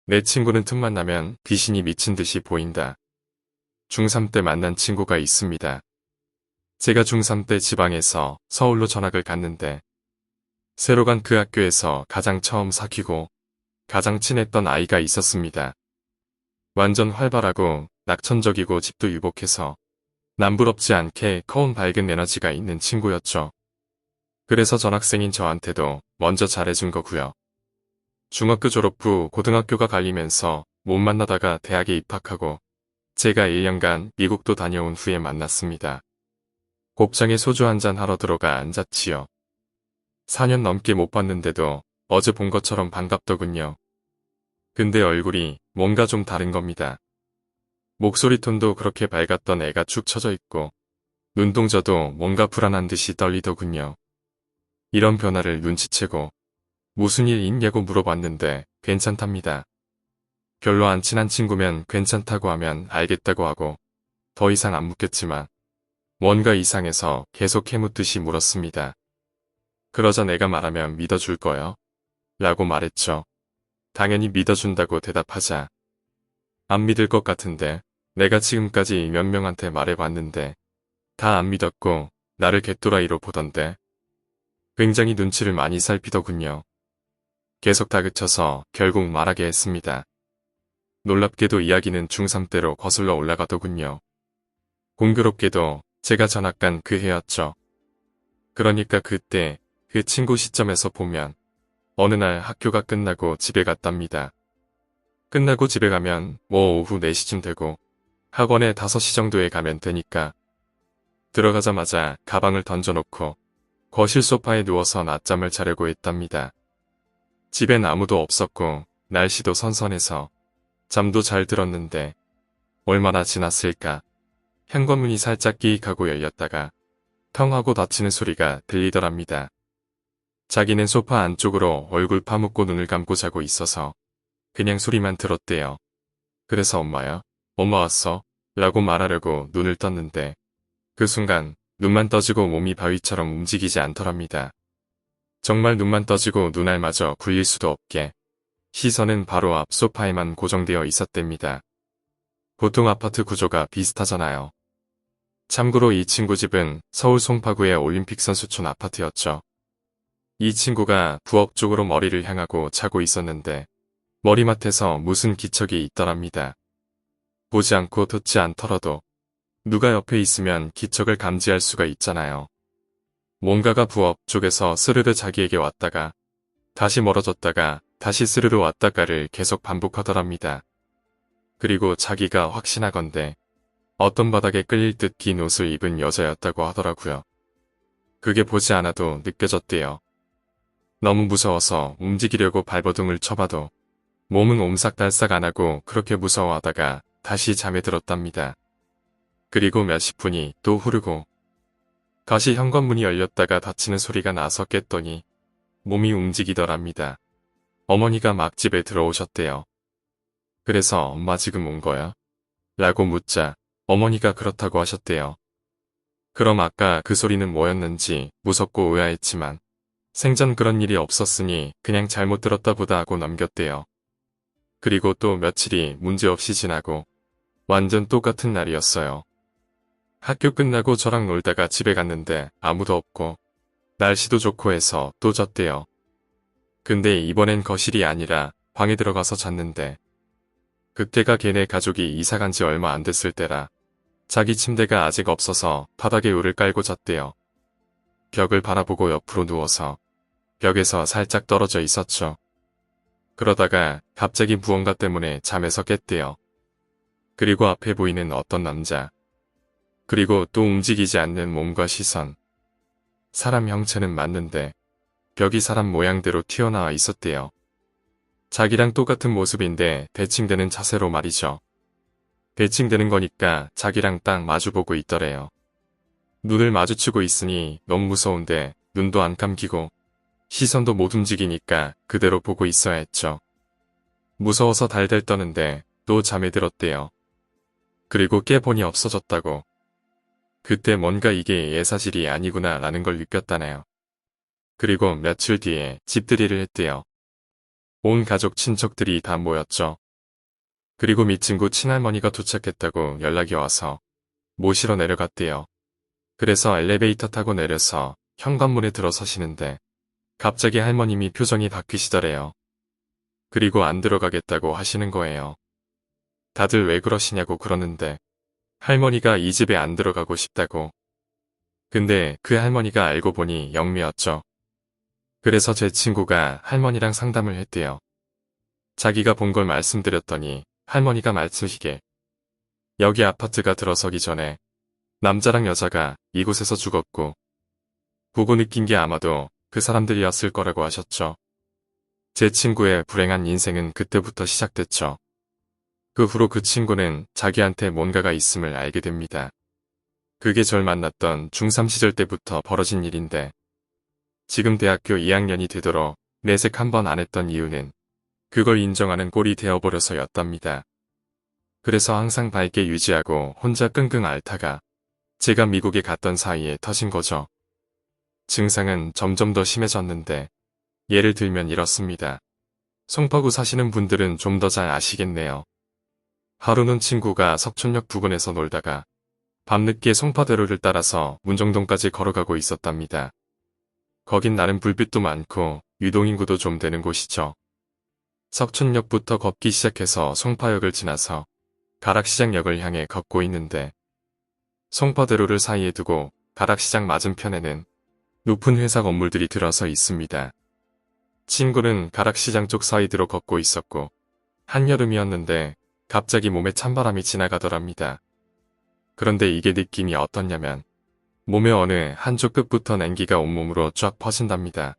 내 친구는 틈만 나면 귀신이 미친 듯이 보인다. 중3 때 만난 친구가 있습니다. 제가 중3 때 지방에서 서울로 전학을 갔는데 새로 간 그 학교에서 가장 처음 사귀고 가장 친했던 아이가 있었습니다. 완전 활발하고 낙천적이고 집도 유복해서 남부럽지 않게 커온 밝은 에너지가 있는 친구였죠. 그래서 전학생인 저한테도 먼저 잘해준 거고요. 중학교 졸업 후 고등학교가 갈리면서 못 만나다가 대학에 입학하고 제가 1년간 미국도 다녀온 후에 만났습니다. 곱창에 소주 한잔 하러 들어가 앉았지요. 4년 넘게 못 봤는데도 어제 본 것처럼 반갑더군요. 근데 얼굴이 뭔가 좀 다른 겁니다. 목소리 톤도 그렇게 밝았던 애가 축 처져 있고 눈동자도 뭔가 불안한 듯이 떨리더군요. 이런 변화를 눈치채고 무슨 일 있냐고 물어봤는데 괜찮답니다. 별로 안 친한 친구면 괜찮다고 하면 알겠다고 하고 더 이상 안 묻겠지만 뭔가 이상해서 계속 캐묻듯이 물었습니다. 그러자 내가 말하면 믿어줄 거요? 라고 말했죠. 당연히 믿어준다고 대답하자 안 믿을 것 같은데 내가 지금까지 몇 명한테 말해봤는데 다 안 믿었고 나를 개또라이로 보던데 굉장히 눈치를 많이 살피더군요. 계속 다그쳐서 결국 말하게 했습니다. 놀랍게도 이야기는 중3 때로 거슬러 올라가더군요. 공교롭게도 제가 전학 간 그 해였죠. 그러니까 그때 그 친구 시점에서 보면 어느 날 학교가 끝나고 집에 갔답니다. 끝나고 집에 가면 뭐 오후 4시쯤 되고 학원에 5시 정도에 가면 되니까 들어가자마자 가방을 던져놓고 거실 소파에 누워서 낮잠을 자려고 했답니다. 집엔 아무도 없었고 날씨도 선선해서 잠도 잘 들었는데 얼마나 지났을까. 현관문이 살짝 끼익하고 열렸다가 텅 하고 닫히는 소리가 들리더랍니다. 자기는 소파 안쪽으로 얼굴 파묻고 눈을 감고 자고 있어서 그냥 소리만 들었대요. 그래서 엄마야? 엄마 왔어? 라고 말하려고 눈을 떴는데 그 순간 눈만 떠지고 몸이 바위처럼 움직이지 않더랍니다. 정말 눈만 떠지고 눈알마저 굴릴 수도 없게 시선은 바로 앞 소파에만 고정되어 있었답니다. 보통 아파트 구조가 비슷하잖아요. 참고로 이 친구 집은 서울 송파구의 올림픽 선수촌 아파트였죠. 이 친구가 부엌 쪽으로 머리를 향하고 자고 있었는데 머리맡에서 무슨 기척이 있더랍니다. 보지 않고 듣지 않더라도 누가 옆에 있으면 기척을 감지할 수가 있잖아요. 뭔가가 부엌 쪽에서 스르르 자기에게 왔다가 다시 멀어졌다가 다시 스르르 왔다가를 계속 반복하더랍니다. 그리고 자기가 확신하건대 어떤 바닥에 끌릴 듯 긴 옷을 입은 여자였다고 하더라고요. 그게 보지 않아도 느껴졌대요. 너무 무서워서 움직이려고 발버둥을 쳐봐도 몸은 옴삭달싹 안 하고 그렇게 무서워하다가 다시 잠에 들었답니다. 그리고 몇십 분이 또 흐르고 다시 현관문이 열렸다가 닫히는 소리가 나서 깼더니 몸이 움직이더랍니다. 어머니가 막 집에 들어오셨대요. 그래서 엄마 지금 온 거야? 라고 묻자 어머니가 그렇다고 하셨대요. 그럼 아까 그 소리는 뭐였는지 무섭고 의아했지만 생전 그런 일이 없었으니 그냥 잘못 들었다 보다 하고 넘겼대요. 그리고 또 며칠이 문제없이 지나고 완전 똑같은 날이었어요. 학교 끝나고 저랑 놀다가 집에 갔는데 아무도 없고 날씨도 좋고 해서 또 잤대요. 근데 이번엔 거실이 아니라 방에 들어가서 잤는데 그때가 걔네 가족이 이사 간 지 얼마 안 됐을 때라 자기 침대가 아직 없어서 바닥에 의를 깔고 잤대요. 벽을 바라보고 옆으로 누워서 벽에서 살짝 떨어져 있었죠. 그러다가 갑자기 무언가 때문에 잠에서 깼대요. 그리고 앞에 보이는 어떤 남자. 그리고 또 움직이지 않는 몸과 시선. 사람 형체는 맞는데 벽이 사람 모양대로 튀어나와 있었대요. 자기랑 똑같은 모습인데 대칭되는 자세로 말이죠. 대칭되는 거니까 자기랑 딱 마주보고 있더래요. 눈을 마주치고 있으니 너무 무서운데 눈도 안 감기고 시선도 못 움직이니까 그대로 보고 있어야 했죠. 무서워서 달달 떠는데 또 잠에 들었대요. 그리고 깨보니 없어졌다고. 그때 뭔가 이게 예사실이 아니구나 라는 걸 느꼈다네요. 그리고 며칠 뒤에 집들이를 했대요. 온 가족 친척들이 다 모였죠. 그리고 밑친구 친할머니가 도착했다고 연락이 와서 모시러 내려갔대요. 그래서 엘리베이터 타고 내려서 현관문에 들어서시는데 갑자기 할머님이 표정이 바뀌시더래요. 그리고 안 들어가겠다고 하시는 거예요. 다들 왜 그러시냐고 그러는데 할머니가 이 집에 안 들어가고 싶다고. 근데 그 할머니가 알고 보니 영미였죠. 그래서 제 친구가 할머니랑 상담을 했대요. 자기가 본 걸 말씀드렸더니 할머니가 말씀하시게 여기 아파트가 들어서기 전에 남자랑 여자가 이곳에서 죽었고 보고 느낀 게 아마도 그 사람들이었을 거라고 하셨죠. 제 친구의 불행한 인생은 그때부터 시작됐죠. 그 후로 그 친구는 자기한테 뭔가가 있음을 알게 됩니다. 그게 절 만났던 중3 시절 때부터 벌어진 일인데 지금 대학교 2학년이 되도록 내색 한 번 안 했던 이유는 그걸 인정하는 꼴이 되어버려서였답니다. 그래서 항상 밝게 유지하고 혼자 끙끙 앓다가 제가 미국에 갔던 사이에 터진 거죠. 증상은 점점 더 심해졌는데 예를 들면 이렇습니다. 송파구 사시는 분들은 좀 더 잘 아시겠네요. 하루는 친구가 석촌역 부근에서 놀다가 밤늦게 송파대로를 따라서 문정동까지 걸어가고 있었답니다. 거긴 나름 불빛도 많고 유동인구도 좀 되는 곳이죠. 석촌역부터 걷기 시작해서 송파역을 지나서 가락시장역을 향해 걷고 있는데 송파대로를 사이에 두고 가락시장 맞은편에는 높은 회사 건물들이 들어서 있습니다. 친구는 가락시장 쪽 사이드로 걷고 있었고 한여름이었는데 갑자기 몸에 찬바람이 지나가더랍니다. 그런데 이게 느낌이 어떻냐면 몸의 어느 한쪽 끝부터 냉기가 온몸으로 쫙 퍼진답니다.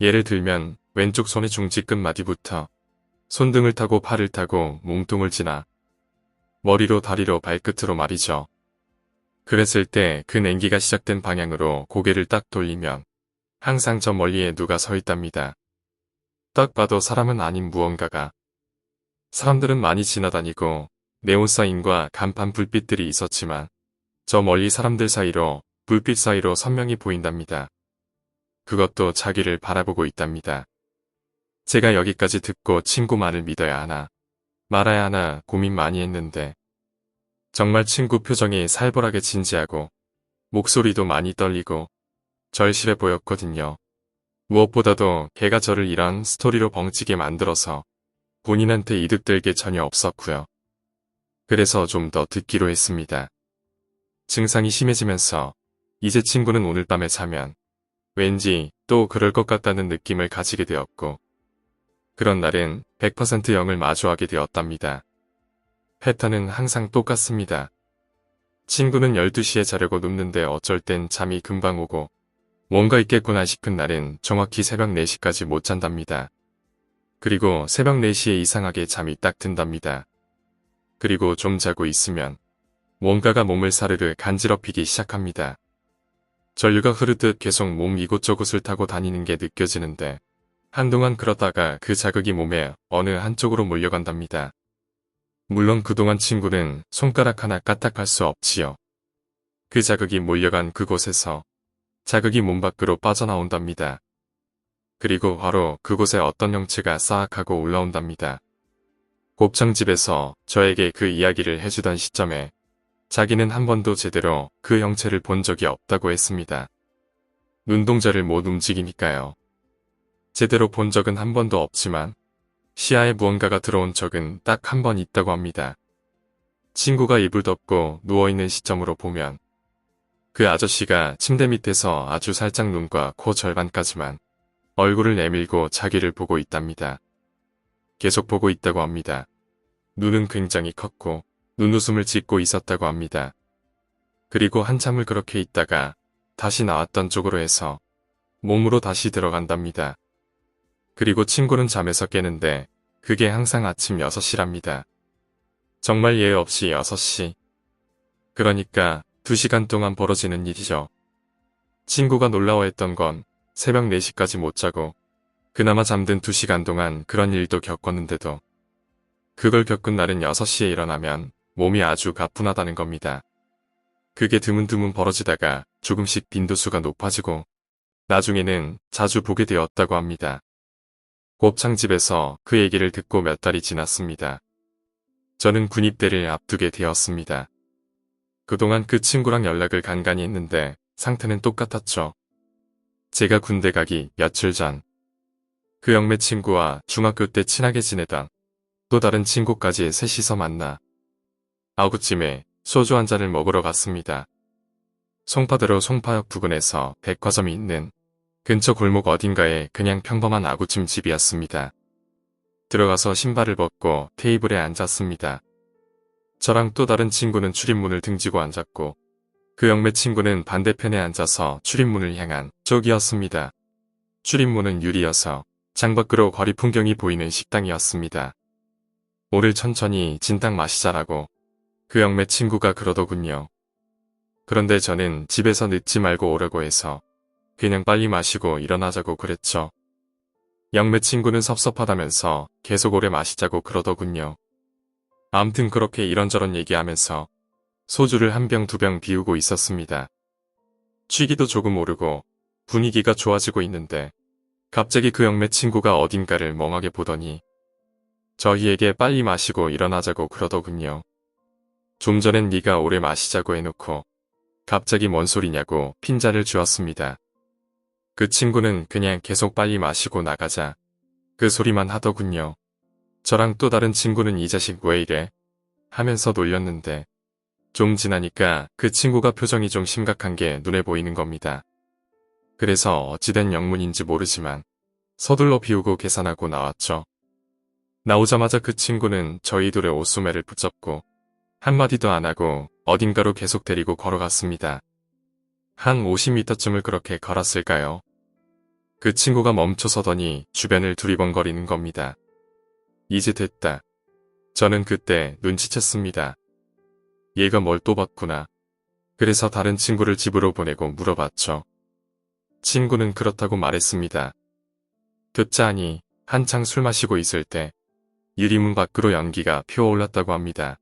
예를 들면 왼쪽 손의 중지 끝마디부터 손등을 타고 팔을 타고 몸통을 지나 머리로 다리로 발끝으로 말이죠. 그랬을 때 그 냉기가 시작된 방향으로 고개를 딱 돌리면 항상 저 멀리에 누가 서 있답니다. 딱 봐도 사람은 아닌 무언가가. 사람들은 많이 지나다니고 네온사인과 간판 불빛들이 있었지만 저 멀리 사람들 사이로 불빛 사이로 선명히 보인답니다. 그것도 자기를 바라보고 있답니다. 제가 여기까지 듣고 친구 말을 믿어야 하나 말아야 하나 고민 많이 했는데 정말 친구 표정이 살벌하게 진지하고 목소리도 많이 떨리고 절실해 보였거든요. 무엇보다도 걔가 저를 이런 스토리로 벙찌게 만들어서 본인한테 이득될 게 전혀 없었고요. 그래서 좀 더 듣기로 했습니다. 증상이 심해지면서 이제 친구는 오늘 밤에 자면 왠지 또 그럴 것 같다는 느낌을 가지게 되었고 그런 날은 100% 영을 마주하게 되었답니다. 패턴은 항상 똑같습니다. 친구는 12시에 자려고 눕는데 어쩔 땐 잠이 금방 오고 뭔가 있겠구나 싶은 날은 정확히 새벽 4시까지 못 잔답니다. 그리고 새벽 4시에 이상하게 잠이 딱 든답니다. 그리고 좀 자고 있으면 뭔가가 몸을 사르르 간지럽히기 시작합니다. 전류가 흐르듯 계속 몸 이곳저곳을 타고 다니는 게 느껴지는데 한동안 그러다가 그 자극이 몸에 어느 한쪽으로 몰려간답니다. 물론 그동안 친구는 손가락 하나 까딱할 수 없지요. 그 자극이 몰려간 그곳에서 자극이 몸 밖으로 빠져나온답니다. 그리고 바로 그곳에 어떤 형체가 싸악하고 올라온답니다. 곱창집에서 저에게 그 이야기를 해주던 시점에 자기는 한 번도 제대로 그 형체를 본 적이 없다고 했습니다. 눈동자를 못 움직이니까요. 제대로 본 적은 한 번도 없지만 시야에 무언가가 들어온 적은 딱 한 번 있다고 합니다. 친구가 이불 덮고 누워있는 시점으로 보면 그 아저씨가 침대 밑에서 아주 살짝 눈과 코 절반까지만 얼굴을 내밀고 자기를 보고 있답니다. 계속 보고 있다고 합니다. 눈은 굉장히 컸고 눈웃음을 짓고 있었다고 합니다. 그리고 한참을 그렇게 있다가 다시 나왔던 쪽으로 해서 몸으로 다시 들어간답니다. 그리고 친구는 잠에서 깨는데 그게 항상 아침 6시랍니다. 정말 예외 없이 6시. 그러니까 2시간 동안 벌어지는 일이죠. 친구가 놀라워했던 건 새벽 4시까지 못 자고 그나마 잠든 2시간 동안 그런 일도 겪었는데도 그걸 겪은 날은 6시에 일어나면 몸이 아주 가뿐하다는 겁니다. 그게 드문드문 벌어지다가 조금씩 빈도수가 높아지고 나중에는 자주 보게 되었다고 합니다. 곱창집에서 그 얘기를 듣고 몇 달이 지났습니다. 저는 군입대를 앞두게 되었습니다. 그동안 그 친구랑 연락을 간간히 했는데 상태는 똑같았죠. 제가 군대 가기 며칠 전, 그 영매 친구와 중학교 때 친하게 지내던 또 다른 친구까지 셋이서 만나 9시쯤에 소주 한 잔을 먹으러 갔습니다. 송파대로 송파역 부근에서 백화점이 있는 근처 골목 어딘가에 그냥 평범한 아구찜 집이었습니다. 들어가서 신발을 벗고 테이블에 앉았습니다. 저랑 또 다른 친구는 출입문을 등지고 앉았고 그 영매 친구는 반대편에 앉아서 출입문을 향한 쪽이었습니다. 출입문은 유리여서 창밖으로 거리 풍경이 보이는 식당이었습니다. 오늘 천천히 진탕 마시자라고 그 영매 친구가 그러더군요. 그런데 저는 집에서 늦지 말고 오라고 해서 그냥 빨리 마시고 일어나자고 그랬죠. 영매 친구는 섭섭하다면서 계속 오래 마시자고 그러더군요. 암튼 그렇게 이런저런 얘기하면서 소주를 한 병 두 병 비우고 있었습니다. 취기도 조금 오르고 분위기가 좋아지고 있는데 갑자기 그 영매 친구가 어딘가를 멍하게 보더니 저희에게 빨리 마시고 일어나자고 그러더군요. 좀 전엔 네가 오래 마시자고 해놓고 갑자기 뭔 소리냐고 핀잔을 주었습니다. 그 친구는 그냥 계속 빨리 마시고 나가자 그 소리만 하더군요. 저랑 또 다른 친구는 이 자식 왜 이래? 하면서 놀렸는데 좀 지나니까 그 친구가 표정이 좀 심각한 게 눈에 보이는 겁니다. 그래서 어찌된 영문인지 모르지만 서둘러 비우고 계산하고 나왔죠. 나오자마자 그 친구는 저희 둘의 옷소매를 붙잡고 한마디도 안 하고 어딘가로 계속 데리고 걸어갔습니다. 한 50m쯤을 그렇게 걸었을까요? 그 친구가 멈춰서더니 주변을 두리번거리는 겁니다. 이제 됐다. 저는 그때 눈치챘습니다. 얘가 뭘 또 봤구나. 그래서 다른 친구를 집으로 보내고 물어봤죠. 친구는 그렇다고 말했습니다. 듣자하니 한창 술 마시고 있을 때 유리문 밖으로 연기가 피어올랐다고 합니다.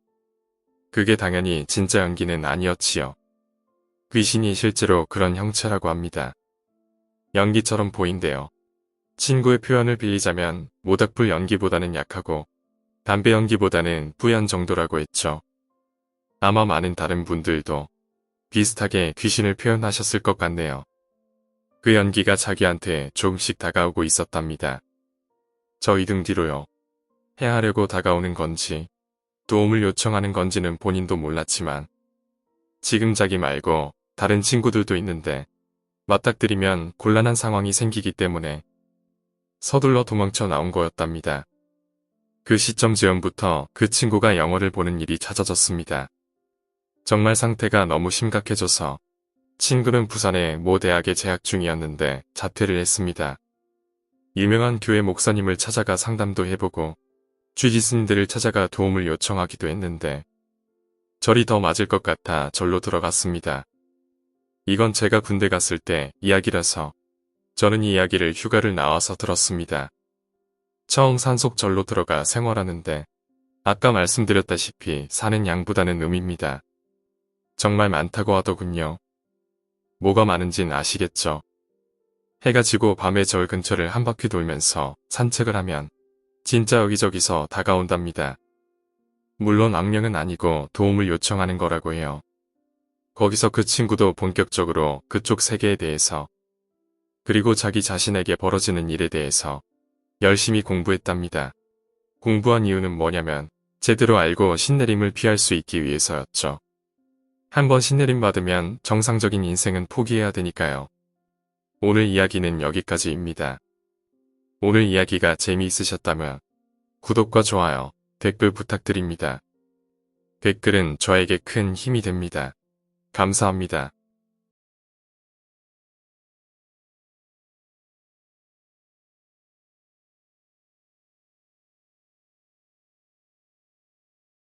그게 당연히 진짜 연기는 아니었지요. 귀신이 실제로 그런 형체라고 합니다. 연기처럼 보인대요. 친구의 표현을 빌리자면 모닥불 연기보다는 약하고 담배 연기보다는 뿌연 정도라고 했죠. 아마 많은 다른 분들도 비슷하게 귀신을 표현하셨을 것 같네요. 그 연기가 자기한테 조금씩 다가오고 있었답니다. 저희 등 뒤로요. 해하려고 다가오는 건지 도움을 요청하는 건지는 본인도 몰랐지만 지금 자기 말고 다른 친구들도 있는데 맞닥뜨리면 곤란한 상황이 생기기 때문에 서둘러 도망쳐 나온 거였답니다. 그 시점 즈음부터 그 친구가 영화를 보는 일이 잦아졌습니다. 정말 상태가 너무 심각해져서 친구는 부산의 모 대학에 재학 중이었는데 자퇴를 했습니다. 유명한 교회 목사님을 찾아가 상담도 해보고 쥐지스님들을 찾아가 도움을 요청하기도 했는데 절이 더 맞을 것 같아 절로 들어갔습니다. 이건 제가 군대 갔을 때 이야기라서 저는 이 이야기를 휴가를 나와서 들었습니다. 처음 산속 절로 들어가 생활하는데 아까 말씀드렸다시피 사는 양보다는 음입니다. 정말 많다고 하더군요. 뭐가 많은진 아시겠죠? 해가 지고 밤에 절 근처를 한 바퀴 돌면서 산책을 하면 진짜 여기저기서 다가온답니다. 물론 악령은 아니고 도움을 요청하는 거라고 해요. 거기서 그 친구도 본격적으로 그쪽 세계에 대해서 그리고 자기 자신에게 벌어지는 일에 대해서 열심히 공부했답니다. 공부한 이유는 뭐냐면 제대로 알고 신내림을 피할 수 있기 위해서였죠. 한번 신내림 받으면 정상적인 인생은 포기해야 되니까요. 오늘 이야기는 여기까지입니다. 오늘 이야기가 재미있으셨다면 구독과 좋아요, 댓글 부탁드립니다. 댓글은 저에게 큰 힘이 됩니다. 감사합니다.